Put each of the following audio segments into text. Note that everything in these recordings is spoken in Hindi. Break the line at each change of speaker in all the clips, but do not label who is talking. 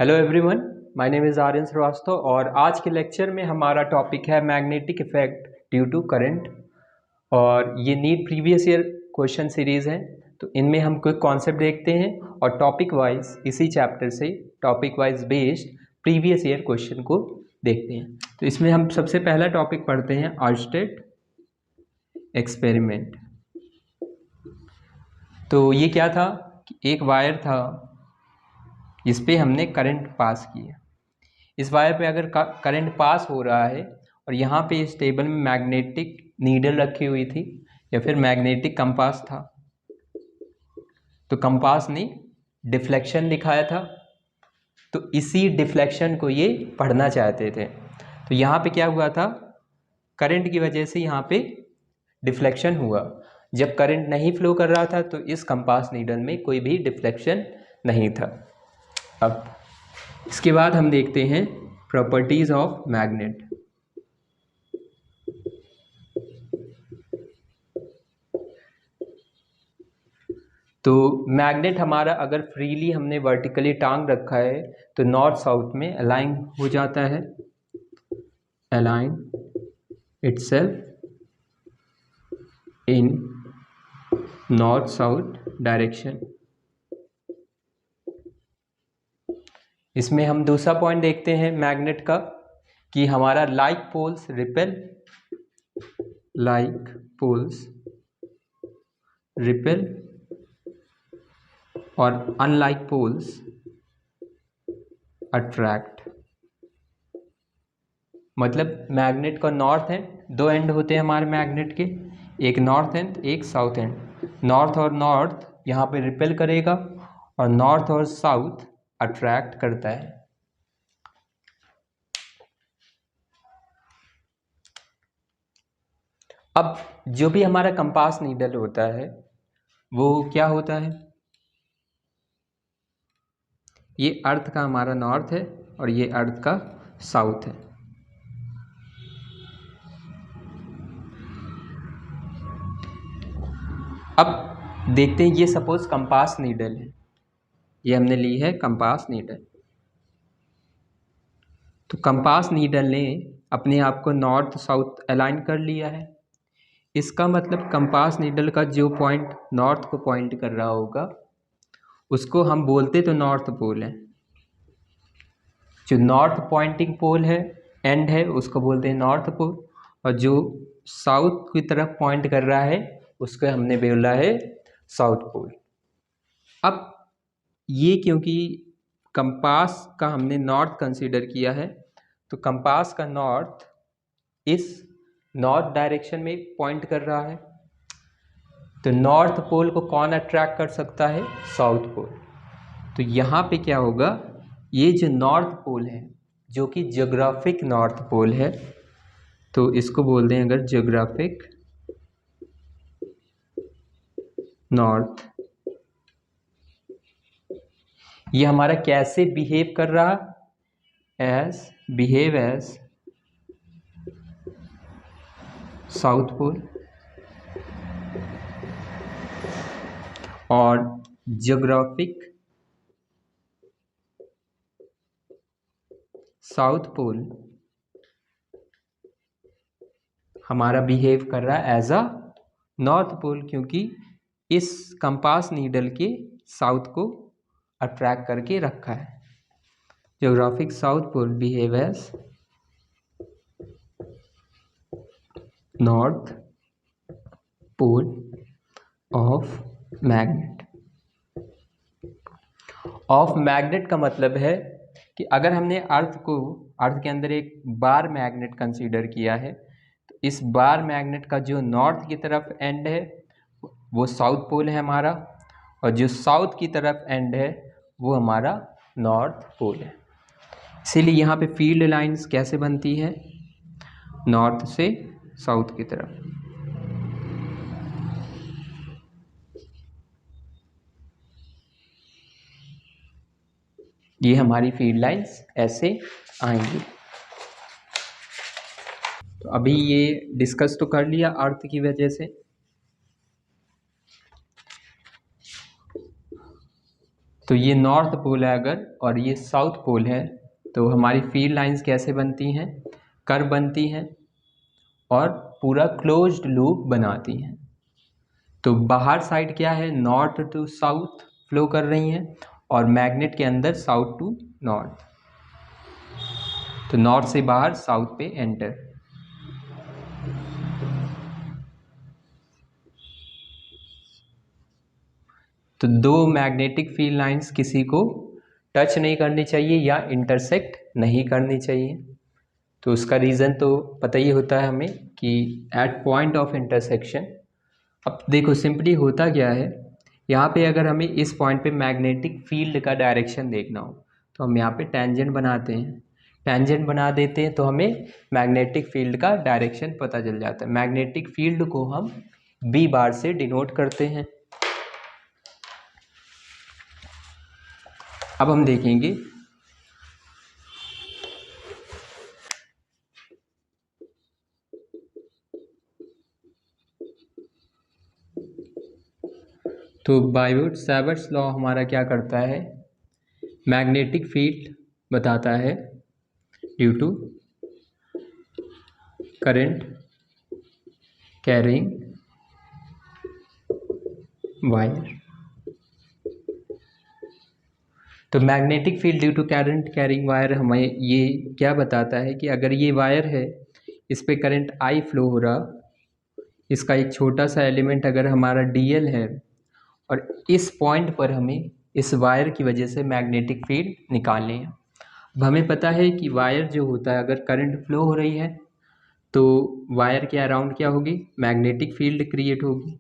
Hello everyone, my name is Aryan Srivastava और आज के लेक्चर में हमारा टॉपिक है magnetic effect due to current. और ये NEET previous year question series है, तो इनमें हम कोई कॉन्सेप्ट देखते हैं और टॉपिक वाइज इसी चैप्टर से topic wise based previous year question को देखते हैं। तो इसमें हम सबसे पहला टॉपिक पढ़ते हैं ऑयरस्टेड एक्सपेरिमेंट। तो ये क्या था कि एक वायर था जिस पे हमने करंट पास किया। इस वायर पे अगर करंट पास हो रहा है और यहाँ पे इस टेबल में मैग्नेटिक नीडल रखी हुई थी या फिर मैग्नेटिक कंपास था, तो कंपास ने डिफ्लेक्शन दिखाया था, तो इसी डिफ्लेक्शन को ये पढ़ना चाहते थे। तो यहाँ पे क्या हुआ था, करंट की वजह से यहाँ पे डिफ्लेक्शन हुआ। जब करंट नहीं फ्लो कर रहा था तो इस कंपास नीडल में कोई भी डिफ्लेक्शन नहीं था। अब इसके बाद हम देखते हैं प्रॉपर्टीज ऑफ मैग्नेट। तो मैग्नेट हमारा अगर फ्रीली हमने वर्टिकली टांग रखा है तो नॉर्थ साउथ में अलाइन हो जाता है, अलाइन इटसेल्फ इन नॉर्थ साउथ डायरेक्शन। इसमें हम दूसरा पॉइंट देखते हैं मैग्नेट का कि हमारा लाइक पोल्स रिपेल और अनलाइक पोल्स अट्रैक्ट। मतलब मैग्नेट का नॉर्थ एंड, दो एंड होते हैं हमारे मैग्नेट के, एक नॉर्थ एंड एक साउथ एंड। नॉर्थ और नॉर्थ यहाँ पे रिपेल करेगा और नॉर्थ और साउथ अट्रैक्ट करता है। अब जो भी हमारा कंपास नीडल होता है वो क्या होता है, ये अर्थ का हमारा नॉर्थ है और ये अर्थ का साउथ है। अब देखते हैं, ये सपोज कंपास नीडल है, ये हमने ली है कंपास नीडल। तो कंपास नीडल ने अपने आप को नॉर्थ साउथ अलाइन कर लिया है। इसका मतलब कंपास नीडल का जो पॉइंट नॉर्थ को पॉइंट कर रहा होगा उसको हम बोलते तो नॉर्थ पोल है। जो नॉर्थ पॉइंटिंग पोल है, एंड है, उसको बोलते हैं नॉर्थ पोल, और जो साउथ की तरफ पॉइंट कर रहा है उसको हमने बोला है साउथ पोल। अब ये क्योंकि कंपास का हमने नॉर्थ कंसीडर किया है तो कंपास का नॉर्थ इस नॉर्थ डायरेक्शन में पॉइंट कर रहा है, तो नॉर्थ पोल को कौन अट्रैक्ट कर सकता है, साउथ पोल। तो यहाँ पे क्या होगा, ये जो नॉर्थ पोल है जो कि ज्योग्राफिक नॉर्थ पोल है, तो इसको बोल दें अगर ज्योग्राफिक नॉर्थ, ये हमारा कैसे बिहेव कर रहा, बिहेव एज साउथ पोल। और ज्योग्राफिक साउथ पोल हमारा बिहेव कर रहा है एज अ नॉर्थ पोल, क्योंकि इस कंपास नीडल के साउथ को अट्रैक्ट करके रखा है। Geographic south pole behave as north pole of magnet. Of magnet का मतलब है कि अगर हमने अर्थ के अंदर एक बार मैग्नेट कंसीडर किया है तो इस बार मैग्नेट का जो नॉर्थ की तरफ एंड है वो साउथ पोल है हमारा, और जो साउथ की तरफ एंड है वो हमारा नॉर्थ पोल है। इसीलिए यहाँ पे फील्ड लाइंस कैसे बनती है, नॉर्थ से साउथ की तरफ। ये हमारी फील्ड लाइंस ऐसे आएंगी। तो अभी ये डिस्कस तो कर लिया अर्थ की वजह से। तो ये नॉर्थ पोल है अगर, और ये साउथ पोल है, तो हमारी फील्ड लाइंस कैसे बनती हैं, कर्व बनती हैं और पूरा क्लोज्ड लूप बनाती हैं। तो बाहर साइड क्या है, नॉर्थ टू साउथ फ्लो कर रही हैं, और मैग्नेट के अंदर साउथ टू नॉर्थ, तो नॉर्थ से बाहर साउथ पे एंटर। तो दो मैग्नेटिक फील्ड लाइंस किसी को टच नहीं करनी चाहिए या इंटरसेक्ट नहीं करनी चाहिए। तो उसका रीज़न तो पता ही होता है हमें कि एट पॉइंट ऑफ इंटरसेक्शन। अब देखो सिंपली होता क्या है, यहाँ पे अगर हमें इस पॉइंट पे मैग्नेटिक फील्ड का डायरेक्शन देखना हो तो हम यहाँ पे टेंजेंट बनाते हैं, टेंजेंट बना देते हैं तो हमें मैग्नेटिक फील्ड का डायरेक्शन पता चल जाता है। मैग्नेटिक फील्ड को हम बी बार से डिनोट करते हैं। अब हम देखेंगे तो बायोट-सैवर्ट्स लॉ हमारा क्या करता है, मैग्नेटिक फील्ड बताता है due to current carrying wire. तो magnetic field due to current carrying wire हमें ये क्या बताता है कि अगर ये वायर है, इस पे करंट आई फ्लो हो रहा, इसका एक छोटा सा एलिमेंट अगर हमारा डीएल है, और इस पॉइंट पर हमें इस वायर की वजह से मैग्नेटिक फील्ड निकालनी है। अब हमें पता है कि वायर जो होता है, अगर करंट फ्लो हो रही है तो वायर के अराउंड क्या होगी, मैग्नेटिक फील्ड क्रिएट होगी।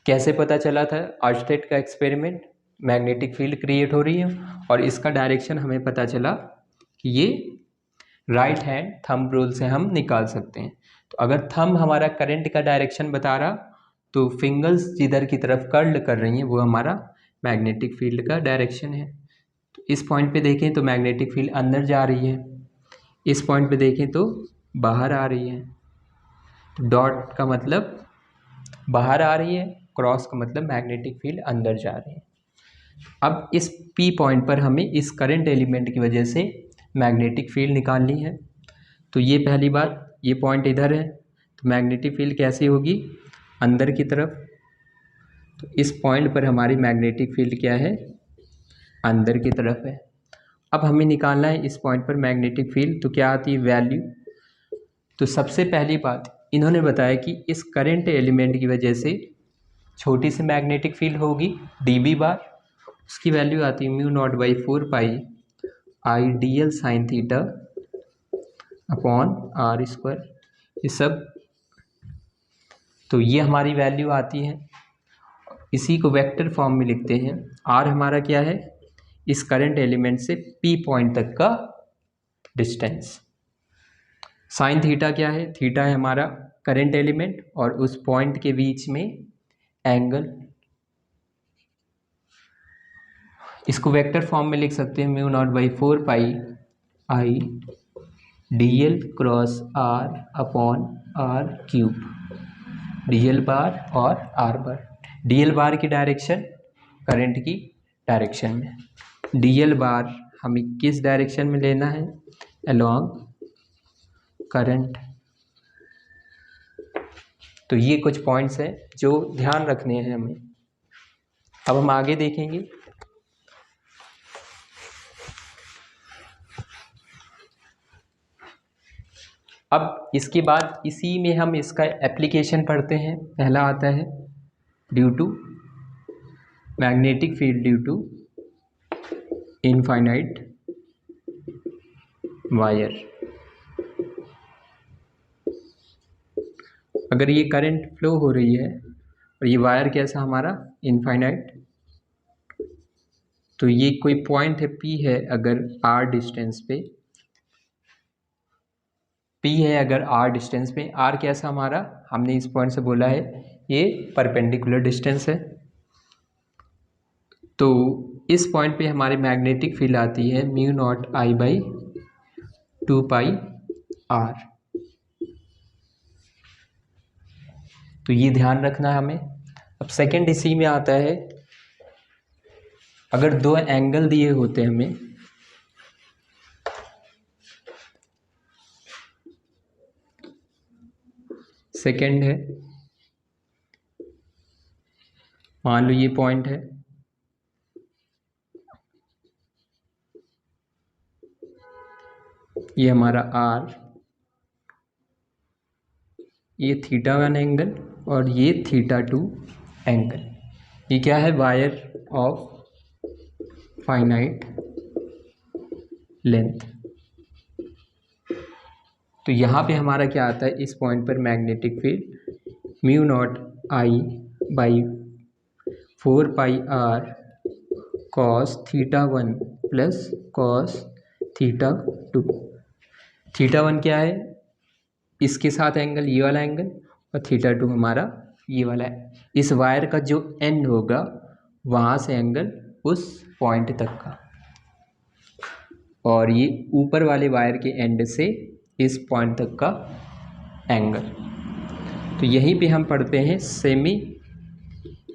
कैसे पता चला था, आर्स्टेड का एक्सपेरिमेंट, मैग्नेटिक फील्ड क्रिएट हो रही है और इसका डायरेक्शन हमें पता चला कि ये राइट हैंड थंब रूल से हम निकाल सकते हैं। तो अगर थंब हमारा करंट का डायरेक्शन बता रहा तो फिंगर्स जिधर की तरफ कर्ल कर रही हैं वो हमारा मैग्नेटिक फील्ड का डायरेक्शन है। तो इस पॉइंट पे देखें तो मैग्नेटिक फील्ड अंदर जा रही है, इस पॉइंट पे देखें तो बाहर आ रही है। तो डॉट का मतलब बाहर आ रही है, क्रॉस का मतलब मैग्नेटिक फील्ड अंदर जा रही है। अब इस पी पॉइंट पर हमें इस करंट एलिमेंट की वजह से मैग्नेटिक फील्ड निकालनी है। तो ये पहली बात, ये पॉइंट इधर है तो मैग्नेटिक फील्ड कैसी होगी, अंदर की तरफ। तो इस पॉइंट पर हमारी मैग्नेटिक फील्ड क्या है, अंदर की तरफ है। अब हमें निकालना है इस पॉइंट पर मैग्नेटिक फील्ड, तो क्या आती है वैल्यू। तो सबसे पहली बात इन्होंने बताया कि इस करंट एलिमेंट की वजह से छोटी सी मैग्नेटिक फील्ड होगी dB बार, उसकी वैल्यू आती है μ0/4 I D L sine theta upon R square, ये सब। तो ये हमारी वैल्यू आती है, इसी को वेक्टर फॉर्म में लिखते हैं। आर हमारा क्या है, इस करंट एलिमेंट से पी पॉइंट तक का डिस्टेंस। साइन थीटा क्या है, थीटा है हमारा करंट एलिमेंट और उस पॉइंट के बीच में एंगल। इसको वेक्टर फॉर्म में लिख सकते हैं μ0/4 I D L cross R upon R cube, D L bar और R bar. D L bar की डायरेक्शन करंट की डायरेक्शन में, डी एल बार हमें किस डायरेक्शन में लेना है, अलोंग करंट। तो ये कुछ पॉइंट्स हैं जो ध्यान रखने हैं हमें। अब हम आगे देखेंगे। अब इसके बाद इसी में हम इसका एप्लीकेशन पढ़ते हैं। पहला आता है due to magnetic field due to infinite wire. अगर ये करंट फ्लो हो रही है और ये वायर कैसा हमारा इनफाइनाइट, तो ये कोई पॉइंट है P है अगर R डिस्टेंस पे, P है अगर R डिस्टेंस पे, R कैसा हमारा, हमने इस पॉइंट से बोला है ये परपेंडिकुलर डिस्टेंस है। तो इस पॉइंट पे हमारी मैग्नेटिक फील्ड आती है μ0I/2πr। तो ये ध्यान रखना है हमें। अब सेकेंड इसी में आता है अगर दो एंगल दिए होते हमें, सेकंड है, मान लो ये पॉइंट है, ये हमारा आर, ये θ1 एंगल और ये θ2 एंगल। ये क्या है? Wire of finite length. तो यहाँ पे हमारा क्या आता है, इस पॉइंट पर magnetic field mu naught I by 4πr cos θ1 plus cos θ2। θ1 क्या है? इसके साथ एंगल, ये वाला एंगल, और θ2 हमारा ये वाला है। इस वायर का जो एंड होगा वहाँ से एंगल उस पॉइंट तक का, और ये ऊपर वाले वायर के एंड से इस पॉइंट तक का एंगल। तो यहीं पे हम पढ़ते हैं सेमी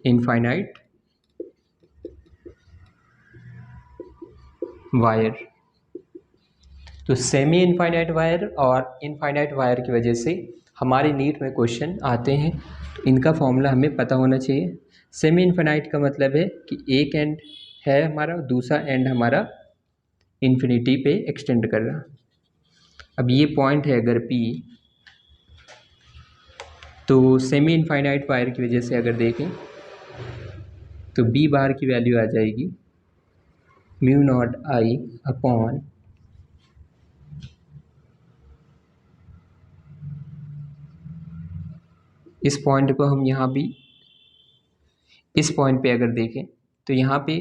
इनफाइनाइट वायर। तो सेमी इनफाइनाइट वायर और इनफाइनाइट वायर की वजह से हमारे नीट में क्वेश्चन आते हैं, तो इनका फॉर्मूला हमें पता होना चाहिए। सेमी इनफाइनाइट का मतलब है कि एक एंड है हमारा, दूसरा एंड हमारा इन्फिनिटी पे एक्सटेंड कर रहा। अब ये पॉइंट है अगर P, तो सेमी इनफाइनाइट वायर की वजह से अगर देखें तो B बार की वैल्यू आ जाएगी म्यू नॉट आई अपॉन इस पॉइंट को हम यहाँ भी इस पॉइंट पे अगर देखें तो यहाँ पे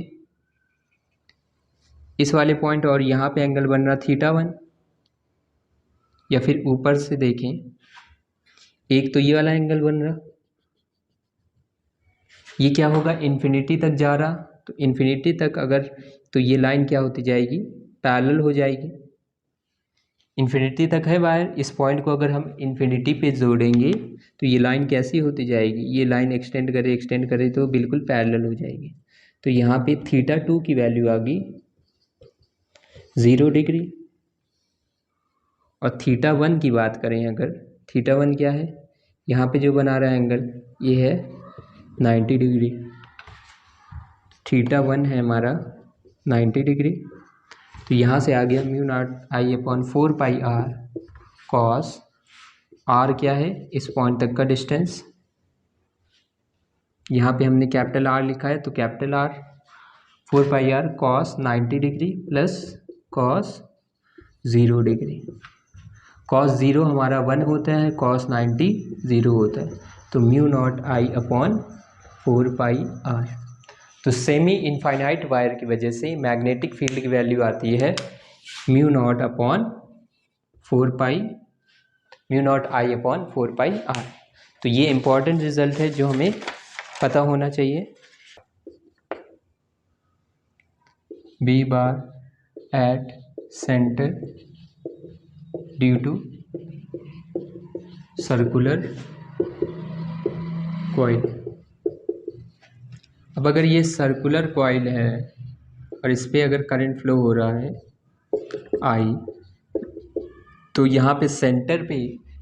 इस वाले पॉइंट और यहाँ पे एंगल बन रहा θ1, या फिर ऊपर से देखें एक तो ये वाला एंगल बन रहा, ये क्या होगा, इन्फिनिटी तक जा रहा। तो इन्फिनिटी तक अगर, तो ये लाइन क्या होती जाएगी, पैरेलल हो जाएगी। इन्फिनिटी तक है वायर, इस पॉइंट को अगर हम इन्फिनिटी पे जोड़ेंगे तो ये लाइन कैसी होती जाएगी, ये लाइन एक्सटेंड करे तो बिल्कुल पैरेलल हो जाएगी। तो यहाँ पे θ2 की वैल्यू आ गई 0 डिग्री, और θ1 की बात करें अगर, θ1 क्या है, यहाँ पे जो बना रहा है एंगल ये है 90 डिग्री। θ1 है हमारा 90 डिग्री। तो यहाँ से आ गया mu naught I upon 4πr cos, r क्या है, इस पॉइंट तक का डिस्टेंस, यहाँ पे हमने कैपिटल आर लिखा है, तो capital R 4πr cos 90 degree plus cos 0 degree. Cos 0 हमारा 1 होता है, कॉस 90 0 होता है, तो mu naught I upon 4πr। तो सेमी इनफाइनाइट वायर की वजह से मैग्नेटिक फील्ड की वैल्यू आती है mu naught upon 4π, mu naught I upon 4πr। तो ये इम्पॉर्टेंट रिजल्ट है जो हमें पता होना चाहिए। B bar at centre due to circular coil. अब अगर ये सर्कुलर कॉइल है और इस पर अगर करंट फ्लो हो रहा है आई, तो यहाँ पे सेंटर पे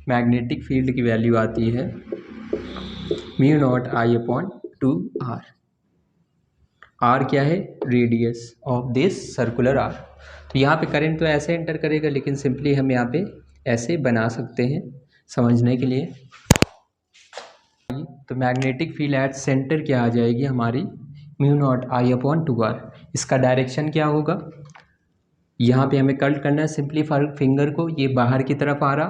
मैग्नेटिक फील्ड की वैल्यू आती है mu naught I upon 2r। R क्या है, radius of this circular r. तो यहाँ पे करंट तो ऐसे एंटर करेगा, लेकिन सिंपली हम यहाँ पे ऐसे बना सकते हैं समझने के लिए। तो मैग्नेटिक फील्ड एट सेंटर क्या आ जाएगी हमारी, mu naught I upon 2r। इसका डायरेक्शन क्या होगा, यहाँ पे हमें कट करना है सिंपली फिंगर को, ये बाहर की तरफ आ रहा,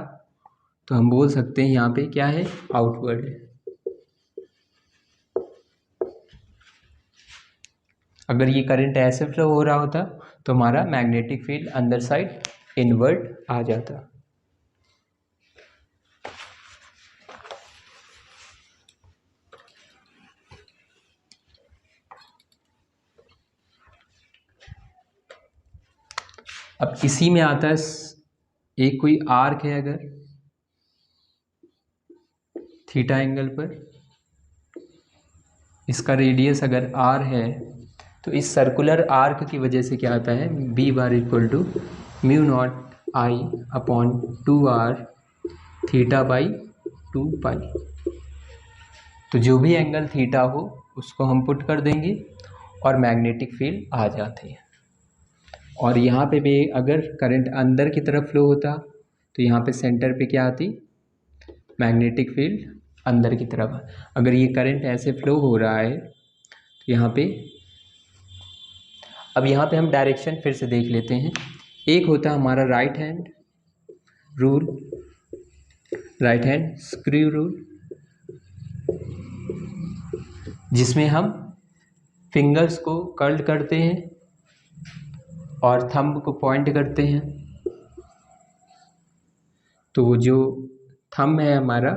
तो हम बोल सकते हैं यहाँ पे क्या है, आउटवर्ड है। अगर ये करंट ऐसे फ्लो हो रहा होता तो हमारा मैग्नेटिक फील्ड अंदर साइड इनवर्ड आ जाता। अब इसी में आता है एक कोई आर्क है, अगर थीटा एंगल पर इसका रेडियस अगर r है, तो इस सर्कुलर आर्क की वजह से क्या आता है, B bar equal to mu naught I upon 2r theta by 2 pi. तो जो भी एंगल थीटा हो उसको हम पुट कर देंगे और मैग्नेटिक फील्ड आ जाती है। और यहाँ पे भी अगर करंट अंदर की तरफ फ्लो होता तो यहाँ पे सेंटर पे क्या आती, मैग्नेटिक फील्ड अंदर की तरफ। अगर ये करंट ऐसे फ्लो हो रहा है तो यहाँ पे, अब यहाँ पे हम डायरेक्शन फिर से देख लेते हैं। एक होता है हमारा right hand rule, right hand screw rule, जिसमें हम फिंगर्स को कर्ल करते हैं और थंब को पॉइंट करते हैं। तो जो थंब है हमारा,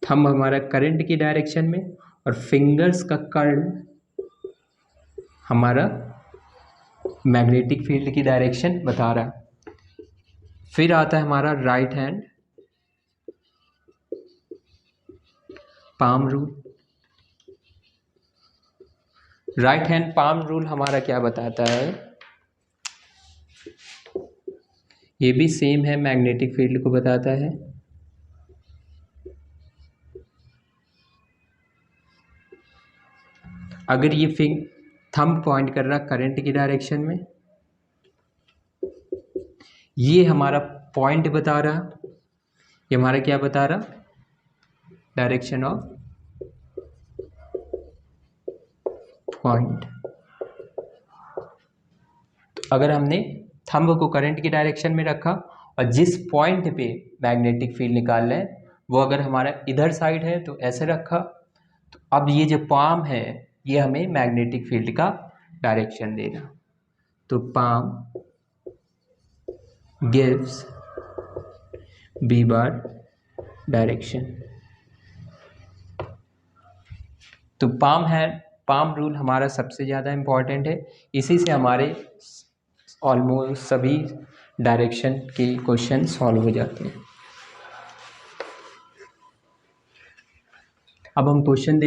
थंब हमारा करंट की डायरेक्शन में और फिंगर्स का कर्ल हमारा मैग्नेटिक फील्ड की डायरेक्शन बता रहा है। फिर आता है हमारा right hand palm rule. Right hand palm rule हमारा क्या बताता है, ये भी सेम है, मैग्नेटिक फील्ड को बताता है। अगर ये थंब पॉइंट कर रहा करंट की डायरेक्शन में, ये हमारा पॉइंट बता रहा, ये हमारा क्या बता रहा, डायरेक्शन ऑफ पॉइंट। तो अगर हमने थंब को करंट की डायरेक्शन में रखा और जिस पॉइंट पे मैग्नेटिक फील्ड निकाल रहे हैं वो अगर हमारा इधर साइड है तो ऐसे रखा, तो अब ये जो पाम है ये हमें मैग्नेटिक फील्ड का डायरेक्शन देगा। तो palm gives B bar direction. तो पाम रूल हमारा सबसे ज़्यादा इम्पॉर्टेंट है, इसी से हमारे ऑलमोस्ट सभी डायरेक्शन के क्वेश्चन सॉल्व हो जाते हैं। अब हम क्वेश्चन